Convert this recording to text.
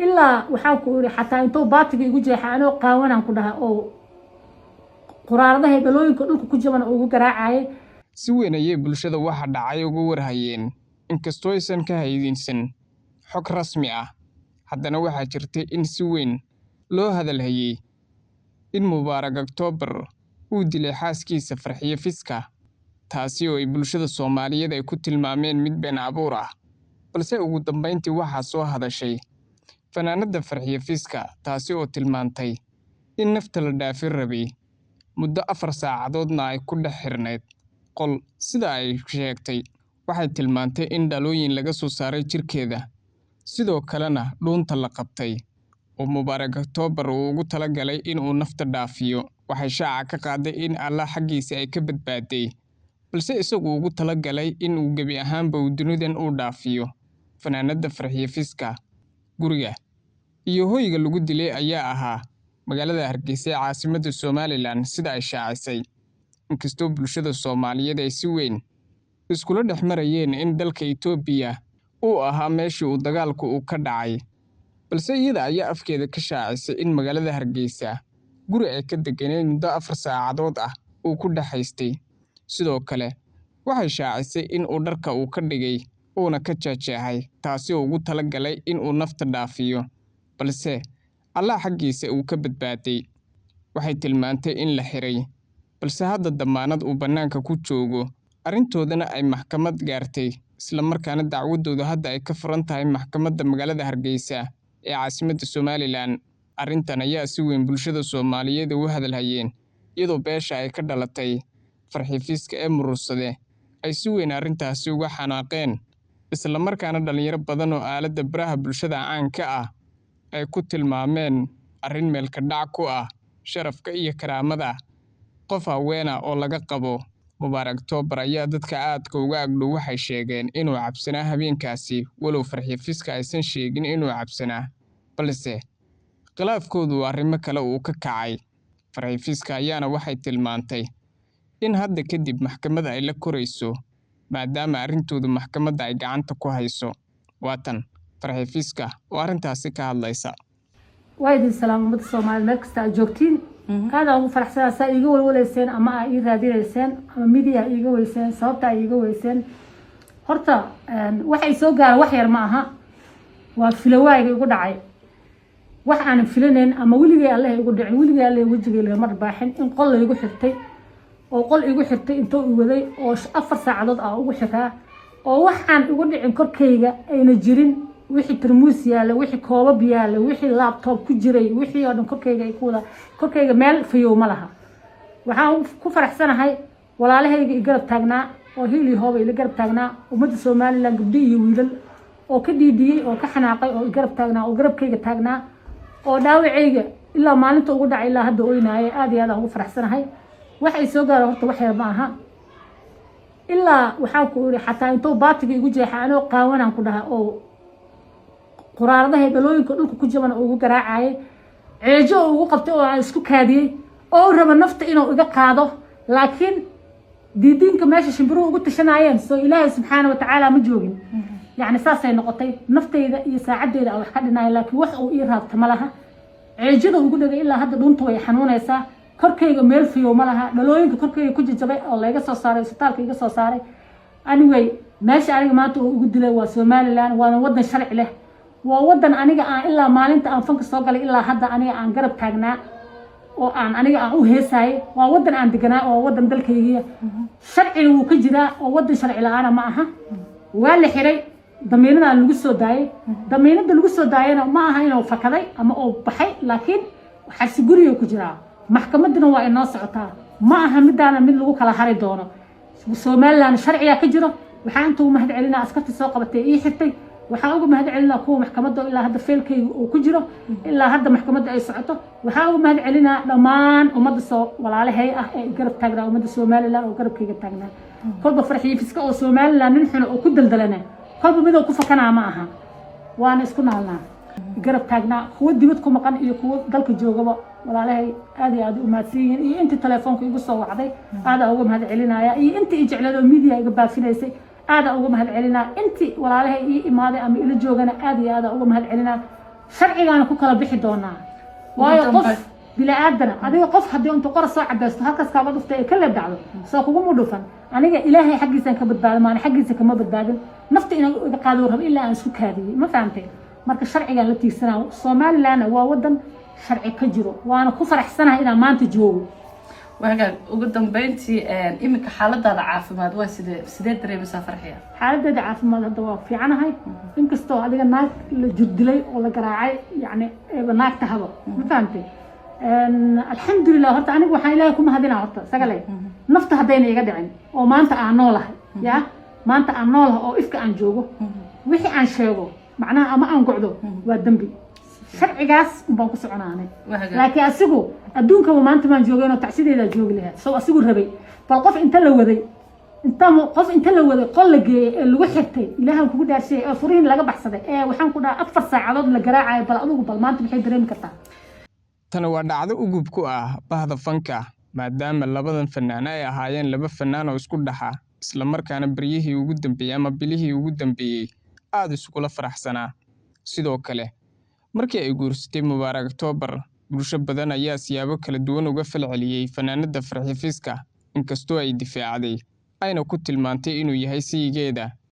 إلا وحاول حتى أنتو باتك يجوا جحانو قاونا كلها أو قرارده هيبلوين كلكم كجبان أو جراعي. si weyn ayay bulshada waxa dhacay ugu warhayeen inkastoo aysan ka haydiinsan xog rasmi ah haddana waxaa jirtay in si weyn loo hadalhayay in Mubarak October uu dilay xaaskiisa Farxiyo Fiska taasi oo ay bulshada Soomaaliyeed ay ku tilmaameen mid been abuur ah balse ugu dambeyntii waxaa soo hadashay fanaanada Farxiyo Fiska taasi oo tilmaantay in nafta la dhaafin rabay muddo 4 saacadoodna ay ku dhex xirneed qol sida ay sheegtay waxay tilmaantay in dhalooyin laga soo saaray jirkeeda sidoo kalena dhuunta la qabtay oo Mubarak October uu ugu talagalay in uu nafta dhaafiyo waxay shaaca ka qaaday in Allah xaqiisa ay ka badbaaday balse isagu ugu talagalay in uu gabi ahaanba dunidan uu dhaafiyo fanaanada Farxiyo Fiska guriga iyo hoyga lagu dilay ayaa ahaa magaalada Hargeysa ee caasimadda Somaliland sida ay shaacisay inkastoo bulshada Soomaaliyeed ay si weyn iskula dhexmarayeen in dalka Itoobiya uu ahaa meeshii uu dagaalku uu ka dhacay balse iyada ayaa afkeeda ka shaacisay in magaalada Hargeysa guri ay ka deganeen muddo 4 saacadood ah uu ku dhaxaystay sidoo kale waxay shaacisay in uu dharka uu ka dhigay uuna ka jaajeexay taasi oo ugu talagalay in uu nafta dhaafiyo balse Allah xaqiisa uu ka badbaaday waxay tilmaantay in la xiray balse hadda damaanad uu banaanka ku joogo arintoodana ay maxkamad gaartay isla markaana dacwadoodu hadda ay ka furan tahay maxkamadda magaalada Hargeysa ee caasimadda Somaliland arintan ayaa si weyn bulshada Soomaaliyeed u hadalhayeen iyadoo beesha ay ka dhalatay Farxiyo Fiska ee murursade ay si weyn arintaasi uga xanaaqeen isla markaana dhalinyaro badan oo aalada baraha bulshada caanka ah ay ku tilmaameen arin meel ka dhac ku ah sharafka iyo karaamada qof haweena oo laga qabo Mubarak October ayaa dadka aadka uga agdhow waxay sheegeen inuu cabsanaa habeenkaasi walow Farxiyo Fiska aysan sheegin inuu cabsanaa balse khilaafkoodu arrimo kale uu ka kacay Farxiyo Fiska ayaana waxay tilmaantay in hadda kadib maxkamadda ay la korayso maadaama arintoodu maxkamadda ay gacanta ku hayso waatan Farxiyo Fiska oo arintaasi ka hadlaysa وايد السلام ummadda Soomaaliyeed meel kasta joogtiin kaada ugu faraxsan saa iiga walwaleyseen ama ay raadiyeyseen ama media iiga weyseen sababta ay iiga weyseen horta waxay soo gaar wax yar ma aha waa filawayga igu dhacay wax aan filaneyn ama weligay Allah igu dhicin weligay Allah wajigay mar baaxin in qol la igu xirtay oo qol igu xirtay intuu u waday oo 4 saacadood ah ugu xiraa oo wax aan igu dhicin korkayga ayna jirin wixii tarmuus yaala wixii koobab yaala wixii laptop ku jiray wixii oo dhan korkayga ay ku wada korkayga meel fayow ma laha waxaan ku faraxsanahay walaalahayga i garab taagnaa oo hiili hoob ila garab taagnaa ummadda Soomaaliland gabdhi iyo wiilal oo ka dhiidiyay oo ka xanaaqay oo i garab taagnaa oo garabkayga taagnaa oo dhaawacayga ilaa maalinta ugu dhacay ilaa hadda oynaayay aad iyo aad ugu faraxsanahay waxay soo gaar horta wax yar ma aha ilaa waxaan ku iri xataa intuu baatig igu jeexaano qaawanaan ku dhaha oo quraarada heebelooyinka dhulka ku jaban ugu garaacay ceejo ugu qabtay oo aan isku kaadiyay oo raba nafta inuu iga qaado laakiin diidinka meesha shimbiruhu ugu tashanayeen soo Ilaahay subxaanahu wa ta'aala ma joogin yani saasay noqotay naftayda iyo saacadeeda wax ka dhinay laakiin wax uu ii raabta malaha ceejada ugu dhagay ilaa hadda dhunta way xanuunaysaa korkayga meel fiyo malaha dhalooyinka korkayga ku jajabay oo laga soo saaray isbitaalka iga soo saaray anyway meesha aniga maanta ugu dilay waa Somaliland waana wadan sharci leh waa wadan aniga aan ilaa maalinta aan fanka soo galay ilaa hadda aniga aan garab taagnaa oo aan aniga aan u heesay waa wadan aan deganaa oo wadan dalkayga sharci uu ka jiraa oo wadan sharci la'aan ma aha waa la xiray damiinada lagu soo daayay damiinada lagu soo daayana ma aha inuu fakaday ama uu baxay laakiin waxa si guriga ku jiraa maxkamaduna waa inoo socotaa ma aha midaana mid lagu kala hari doono Somaliland sharciga ka jiro waxaan intuu mahad celinaa askarta soo qabatay ii xirtay waxaan ugu mahad celinaa kuwa maxkamadda ilaa hadda feelkayga uu ku jiro ilaa hadda maxkamadda ay socoto waxaan ugu mahad celinaa dhammaan ummadda soo walaalahay ah ee garab taagnaa ummadda Somaliland oo garabkayga taagnaa kolba Farxiyo Fiska oo Somaliland nin xun oo ku daldalana kolba mid oo ku fakanaa ma aha waana isku naalnaa garab taagnaa kuwa dibad ku maqan iyo kuwa dalka joogaba walaalahay aad iyo aad u maadsiin iyo inta telefoonka igu soo wacday aad ugu mahad celinaya iyo inta i jeclado media iga baafinaysay aad ugu mahad celinaa intii walaalahay ii imaaday ama ila joogana aad iyo aad ugu mahad celinaa sharcigaana ku kala bixi doonaa waayo qof bila aadana adiga qof haddii intuu qora soo cadaysto halkaas kaaba dhuftay ay kala dhacdo soo kugu dhufan aniga ilaahay xaqiisan ka badbaado maana xaqiisa kama badbaadin nafta inuu qaado rab ilaa aan isku kaadiyay ma fahamtay marka sharcigan la tiigsanaa Soomaaliland waa wadan sharci ka jiro waana ku faraxsanahay inaan maanta joogo وهاجر وقدام بنتي إمك حالة هذا عافماد وسيدة دريم سافرحية حالة هذا عافماد هذا وفي عنها هاي إنك استوى هذا الناس الجد لي ولا قراعي يعني ناك تهبط فهمتي الحمد لله هرت عنك وحين لا يكون هذين هرت سجلي نفط هذين يقدعين وما أنت عنوله يا ما أنت عنوله أو إفك عن جوجو وحي عن شيء معناه أما عن قعده والدنبي sharcigaas baan ku soconaanay laakiin asigu adduunka maanta ma joogayno tacsideeda joog lahayd soo asigu rabay bal qof inta la waday qol la geeyay lagu xirtay ilaahan kugu dhaarshay ee furiin laga baxsaday ee waxaan ku dhahay 4 saacadood la garaacay bal adigu bal maanta maxay dareemi kartaa tan waa dhacdo ugub ku ah bahda fanka maadaama labadan fanaan ay ahaayeen laba fanaan oo isku dhaxa isla markaana bariyihii ugu dambeeyay ama bilihii ugu dambeeyay aad isku faraxsanaa sidoo kale markii ay guursatay Mubaarak October bulsho badan ayaa siyaabo kala duwan uga falceliyay fanaanada Farxi Fiska inkastoo ay difaacday ayna ku tilmaantay inuu yahay siigeeda